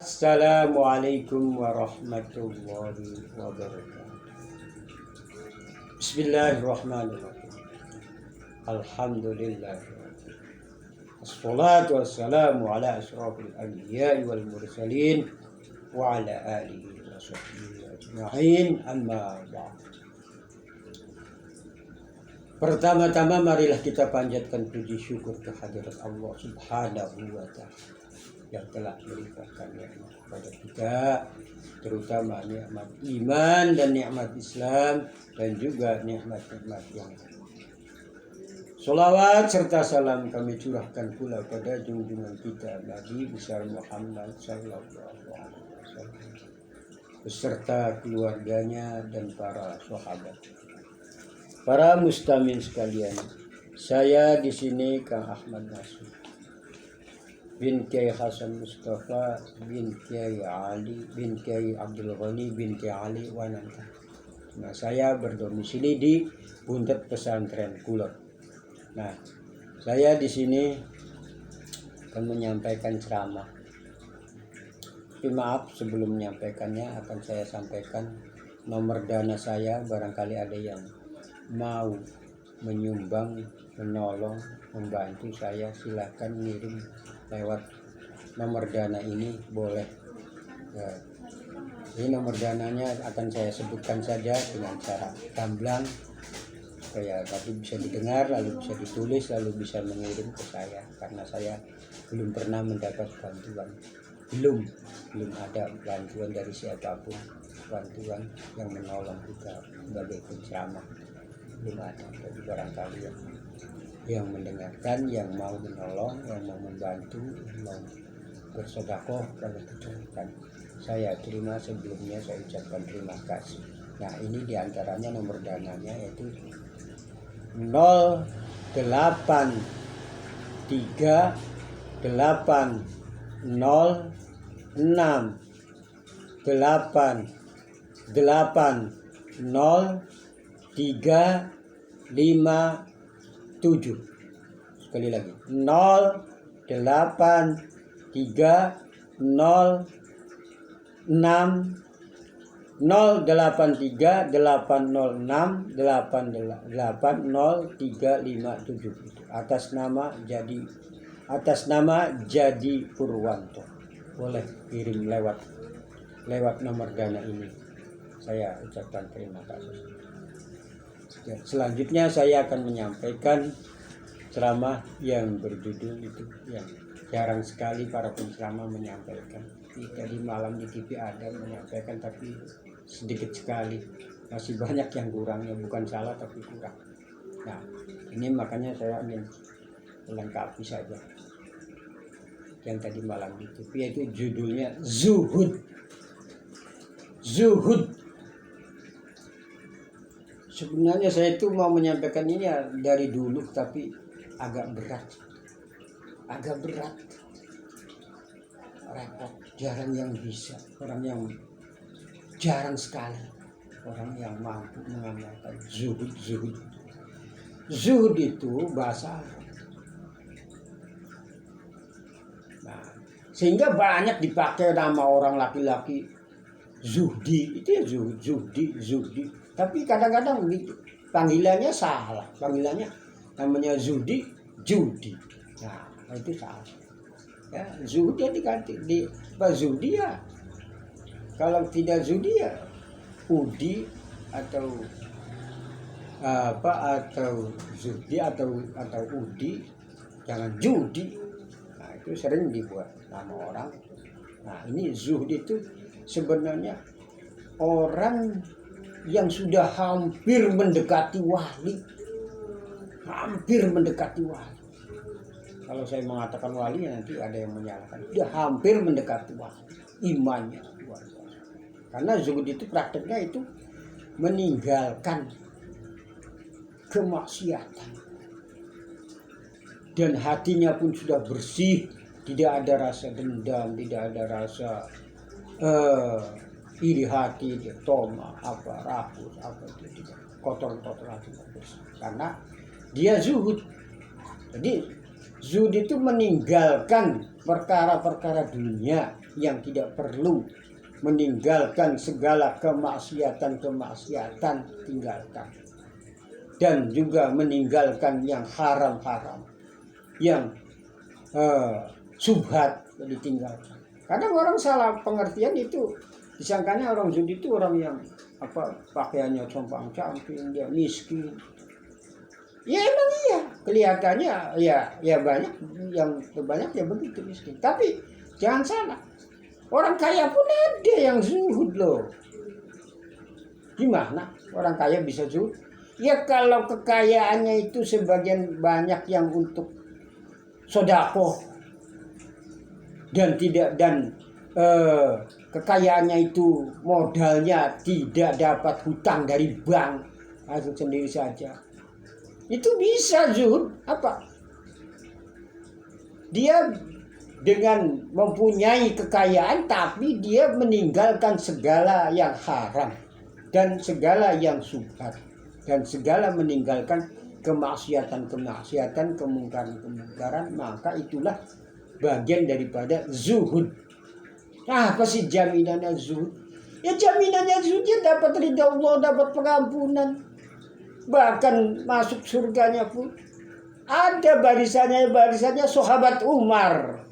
Assalamualaikum warahmatullahi wabarakatuh. Bismillahirrahmanirrahim. Alhamdulillah. Assalatu wassalamu ala asyrafil anbiya'i wal mursalin wa ala alihi wa sahbihi ajma'in, amma ba'd. Pertama-tama marilah kita panjatkan puji syukur kehadirat Allah Subhanahu wa ta'ala yang telah melimpahkan nikmat kepada kita, terutama nikmat iman dan nikmat Islam dan juga nikmat-nikmat yang lain. Sholawat serta salam kami curahkan pula pada junjungan kita Nabi besar Muhammad sallallahu alaihi wasallam beserta keluarganya dan para sahabat. Para mustamin sekalian, saya di sini Kang Ahmad Nasir bin Kiai Hasan Mustafa bin Kiai Ali bin Kiai Abdul Ghani bin Kiai Ali Wananta. Nah, saya berdomisili di Buntet Pesantren Kulon. Nah, saya di sini akan menyampaikan ceramah. Tapi maaf, sebelum menyampaikannya akan saya sampaikan nomor dana saya, barangkali ada yang mau menyumbang, menolong, membantu saya, silakan ngirim lewat nomor dana ini boleh. Ya, ini nomor dananya akan saya sebutkan saja dengan cara gamblang supaya tapi bisa didengar, lalu bisa ditulis, lalu bisa mengirim ke saya, karena saya belum pernah mendapat bantuan, belum ada bantuan dari siapapun, bantuan yang menolong kita sebagai penceramah belum ada. Jadi barangkali yang mendengarkan, yang mau menolong, yang mau membantu, yang mau bersedekah pada kebaikan, saya terima. Sebelumnya saya ucapkan terima kasih. Nah, ini diantaranya nomor dananya yaitu 08306880357. Sekali lagi 083 atas nama Jadi Purwanto. Boleh kirim lewat nomor dana ini. Saya ucapkan terima kasih. Selanjutnya saya akan menyampaikan ceramah yang berjudul itu yang jarang sekali para penceramah menyampaikan. Tadi malam di TV ada menyampaikan tapi sedikit sekali, masih banyak yang kurangnya, bukan salah tapi kurang. Nah, ini makanya saya ingin melengkapi saja yang tadi malam di TV, yaitu judulnya Zuhud. Sebenarnya saya itu mau menyampaikan ini ya dari dulu, tapi agak berat, repot, jarang yang bisa, jarang sekali orang yang mampu mengamalkan zuhud. Zuhud itu bahasa Arab. Nah, sehingga banyak dipakai nama orang laki-laki zuhdi, itu ya zuhdi. Tapi kadang-kadang panggilannya salah. Panggilannya namanya judi. Nah, itu salah. Ya, zudi ya diganti zudi ya. Kalau tidak zudi ya udi atau zudi atau udi, jangan judi. Nah, itu sering dibuat nama orang. Nah, ini zuhdi itu sebenarnya orang yang sudah hampir mendekati wali. Kalau saya mengatakan wali, nanti ada yang menyalahkan. Sudah hampir mendekati wali, imannya luar biasa. Karena zuhud itu prakteknya itu meninggalkan kemaksiatan, dan hatinya pun sudah bersih, tidak ada rasa dendam, tidak ada rasa iri hati, toma, rakus, itu tidak, kotor hati bersih, karena dia zuhud. Jadi zuhud itu meninggalkan perkara-perkara dunia, yang tidak perlu, meninggalkan segala kemaksiatan tinggalkan, dan juga meninggalkan yang haram-haram, yang subhat ditinggalkan. Kadang orang salah pengertian itu, disangkanya orang zuhud itu orang yang pakaiannya compang-camping, dia miskin. Ya emang iya, kelihatannya ya banyak ya begitu miskin. Tapi jangan salah, orang kaya pun ada yang zuhud loh. Gimana orang kaya bisa zuhud? Ya kalau kekayaannya itu sebagian banyak yang untuk sedekah dan kekayaannya itu modalnya tidak dapat hutang dari bank, itu sendiri saja. Itu bisa zuhud apa? Dia dengan mempunyai kekayaan tapi dia meninggalkan segala yang haram dan segala yang subhat dan segala meninggalkan kemaksiatan, kemungkaran, maka itulah bagian daripada zuhud. Nah, apa sih jaminannya zuhud? Ya jaminannya zuhud dia dapat ridha Allah, dapat pengampunan, bahkan masuk surganya pun. Ada barisannya sahabat Umar,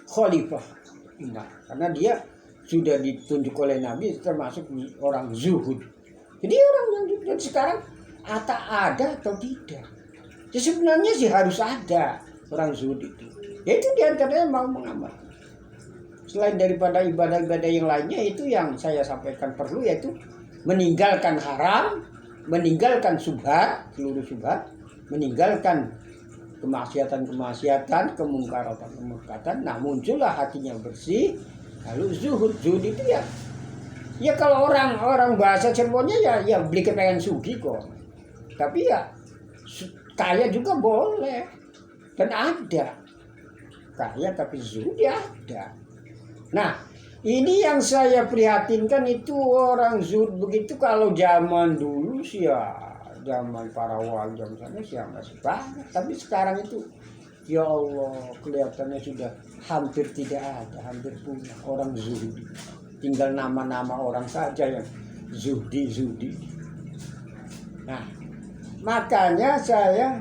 Khalifah Umar, karena dia sudah ditunjuk oleh Nabi termasuk orang zuhud. Jadi orang yang zuhud sekarang ada atau tidak? Ya sebenarnya sih harus ada orang zuhud itu. Itu diantaranya mau mengamal. Selain daripada ibadah-ibadah yang lainnya, itu yang saya sampaikan perlu, yaitu meninggalkan haram, meninggalkan subhat, seluruh subhat, meninggalkan kemaksiatan, kemungkaran. Nah, muncullah hatinya bersih, lalu zuhud. Zuhud itu ya kalau orang bahasa Cirebonnya ya beli kepengen sugi kok. Tapi ya kaya juga boleh. Dan ada kaya tapi zuhud ya ada. Nah, ini yang saya prihatinkan itu orang zuhud begitu. Kalau zaman dulu sih ya, zaman para wali sana sih masih banyak. Tapi sekarang itu ya Allah, kelihatannya sudah hampir tidak ada, hampir punah orang zuhud. Tinggal nama-nama orang saja yang zuhdi. Nah, makanya saya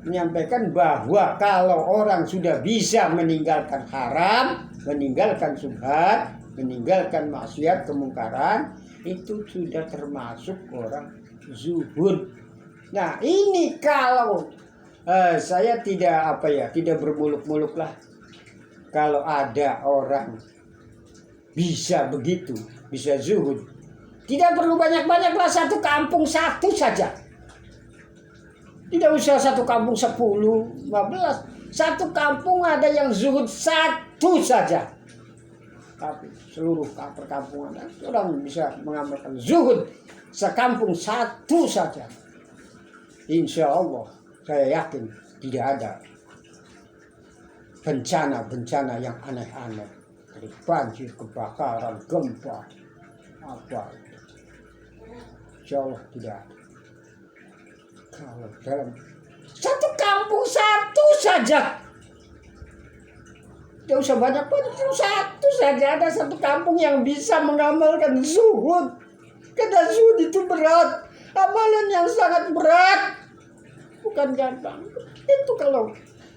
menyampaikan bahwa kalau orang sudah bisa meninggalkan haram, meninggalkan subhat, meninggalkan maksiat, kemungkaran, itu sudah termasuk orang zuhud. Nah, ini kalau saya tidak bermuluk-muluk lah. Kalau ada orang bisa begitu, bisa zuhud, tidak perlu banyak-banyaklah, satu kampung satu saja. Tidak usah satu kampung 10, 15. Satu kampung ada yang zuhud satu saja. Tapi seluruh perkampungan orang bisa mengamalkan zuhud sekampung satu saja. Insya Allah saya yakin tidak ada bencana yang aneh-aneh, dari banjir, kebakaran, gempa, apa. Insya Allah tidak ada. Kalau dalam satu kampung satu saja, tidak usah banyak, satu saja, ada satu kampung yang bisa mengamalkan zuhud. Karena zuhud itu berat, amalan yang sangat berat, bukan gampang. Itu kalau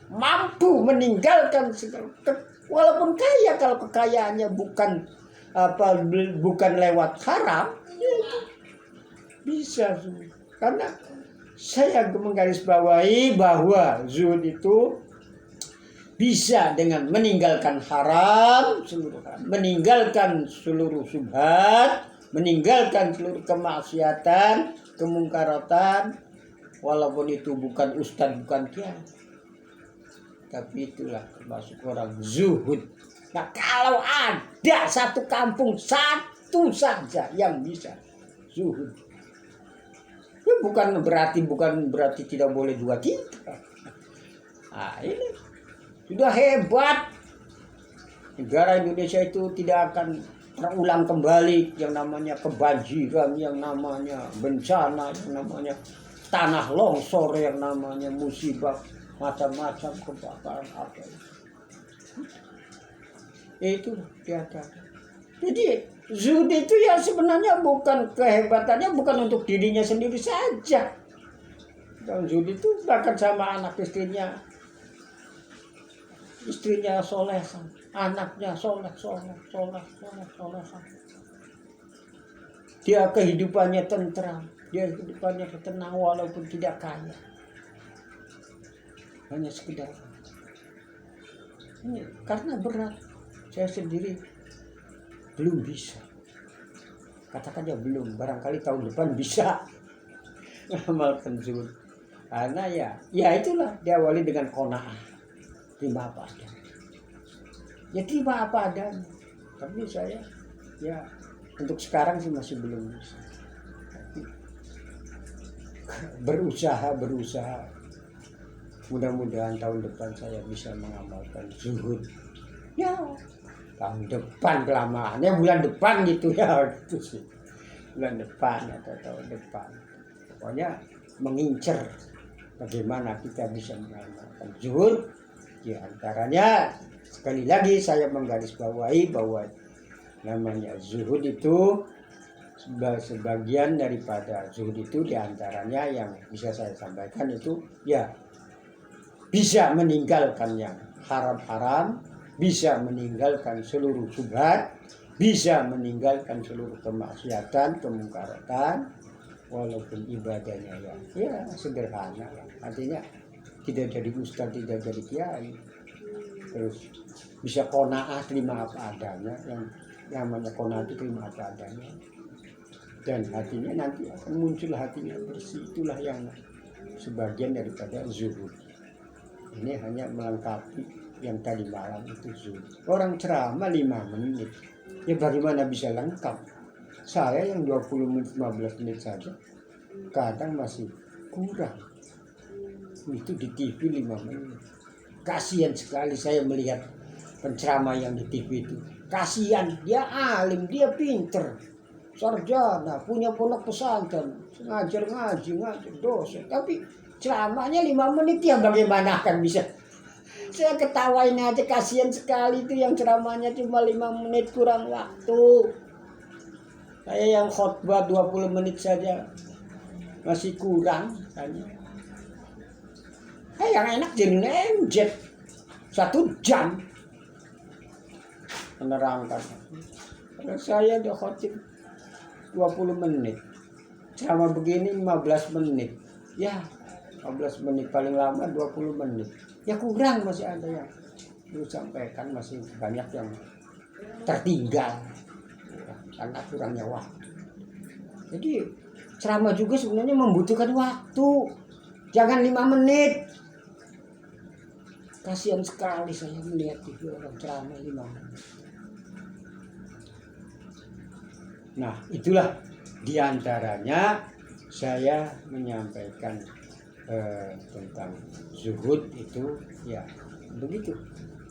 mampu meninggalkan segala, walaupun kaya, kalau kekayaannya bukan lewat haram, itu bisa zuhud. Karena saya menggarisbawahi bahwa zuhud itu bisa dengan meninggalkan haram, meninggalkan seluruh subhat, meninggalkan seluruh kemaksiatan, kemungkaratan, walaupun itu bukan ustadz, bukan kiai, tapi itulah termasuk orang zuhud. Nah, kalau ada satu kampung satu saja yang bisa zuhud, bukan berarti tidak boleh 2-3. Nah, ini sudah hebat. Negara Indonesia itu tidak akan terulang kembali yang namanya kebanjiran, yang namanya bencana, yang namanya tanah longsor, yang namanya musibah macam-macam kebakaran apa itu hati-hati. Jadi zuhud itu ya sebenarnya bukan kehebatannya bukan untuk dirinya sendiri saja. Dan zuhud itu bahkan sama anak istrinya soleh, anaknya soleh. Dia kehidupannya tentram, dia kehidupannya tenang walaupun tidak kaya. Hanya sekedar ini karena berat. Saya sendiri belum bisa. Katakan ya belum, barangkali tahun depan bisa mengamalkan zuhud. Karena ya itulah diawali dengan qanaah. Terima apa adanya. Ya terima apa adanya. Tapi saya ya untuk sekarang sih masih belum bisa. Tapi berusaha. Mudah-mudahan tahun depan saya bisa mengamalkan zuhud. Ya tahun depan kelamaannya bulan depan gitu ya gitu sih. Bulan depan atau tahun depan. Pokoknya mengincar bagaimana kita bisa mengamalkan zuhud. Di antaranya sekali lagi saya menggarisbawahi bahwa namanya zuhud itu sebagian daripada zuhud itu diantaranya yang bisa saya sampaikan itu ya bisa meninggalkan yang haram-haram, bisa meninggalkan seluruh syubhat, bisa meninggalkan seluruh kemaksiatan, kemungkaratan, walaupun ibadahnya ya sederhana. Artinya tidak jadi ustaz, tidak jadi kiai, terus bisa qanaah terima apa adanya, yang namanya qanaah itu terima apa adanya, dan hatinya nanti akan muncul hatinya bersih. Itulah yang sebagian daripada zuhud. Ini hanya melengkapi yang tadi malam itu zuhud. Orang ceramah 5 menit, ya bagaimana bisa lengkap? Saya yang 20 menit, 15 menit saja kadang masih kurang. Itu di TV 5 menit. Kasihan sekali saya melihat penceramah yang di TV itu. Kasihan, dia alim, dia pinter, sarjana, punya pondok pesantren, ngajar dosen, tapi ceramahnya 5 menit ya bagaimana akan bisa. Saya ketawain aja, kasihan sekali itu yang ceramahnya cuma 5 menit kurang waktu. Saya yang khotbah 20 menit saja masih kurang tanya. Yang enak jadi jet 1 jam menerangkan. Kalau saya udah khotib 20 menit, ceramah begini 15 menit, ya 15 menit paling lama 20 menit, ya kurang, masih ada yang perlu sampaikan, masih banyak yang tertinggal karena kurangnya waktu. Jadi ceramah juga sebenarnya membutuhkan waktu, jangan 5 menit. Kasihan sekali saya melihat itu orang ceramah 5 menit. Nah itulah diantaranya saya menyampaikan tentang zuhud itu ya begitu,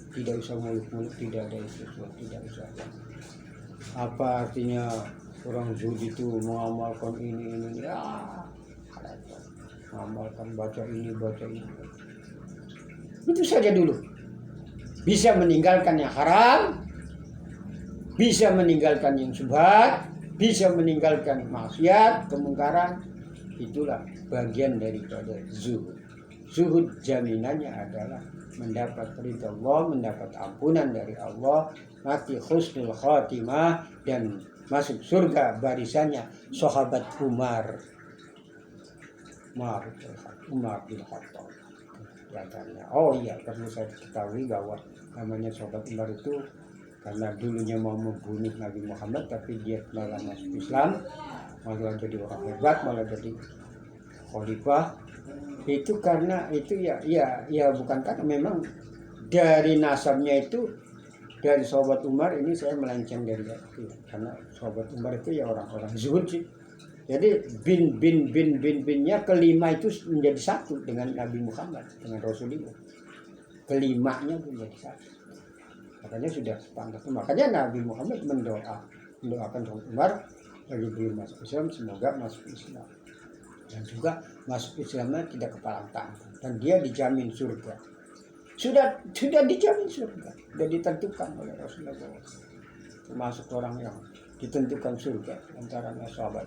tidak usah muluk-muluk, tidak ada sesuatu, tidak usah apa artinya orang zuhud itu mengamalkan ini ya mengamalkan baca ini itu saja dulu, bisa meninggalkan yang haram, bisa meninggalkan yang syubhat, bisa meninggalkan maksiat, kemungkaran. Itulah bagian daripada zuhud. Zuhud jaminannya adalah mendapat ridha Allah, mendapat ampunan dari Allah, mati husnul khatimah, dan masuk surga barisannya sahabat Umar bin Khattab. Oh iya, perlu saya ketahui bahwa namanya sahabat Umar itu karena dulunya mau membunuh Nabi Muhammad, tapi dia malah masuk Islam, malah jadi orang hebat, malah jadi khalifah. Itu karena itu ya bukan karena memang dari nasabnya itu dari sahabat Umar ini saya melenceng dari itu, karena sahabat Umar itu ya orang-orang zuhud sih. Jadi binnya kelima itu menjadi satu dengan Nabi Muhammad, dengan Rasulullah. Kelimanya menjadi satu. Makanya sudah sepantas. Makanya Nabi Muhammad mendoakan sahabat Umar bagi beliau masuk Islam, semoga masuk Islam. dan juga masuk Islamnya tidak kepalang tangan, dan dia dijamin surga. Sudah dijamin surga, sudah ditentukan oleh Rasulullah, termasuk orang yang ditentukan surga antara sahabat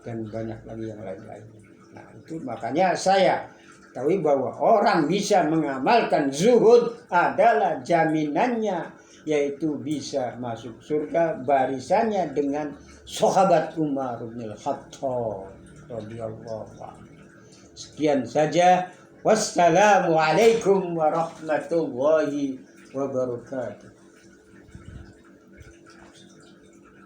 dan banyak lagi yang lain-lain. Nah itu makanya saya tahu bahwa orang bisa mengamalkan zuhud adalah jaminannya, yaitu bisa masuk surga barisannya dengan sahabat Umar bin Khattab radhiyallahu anhu. Sekian saja. Wassalamualaikum warahmatullahi wabarakatuh.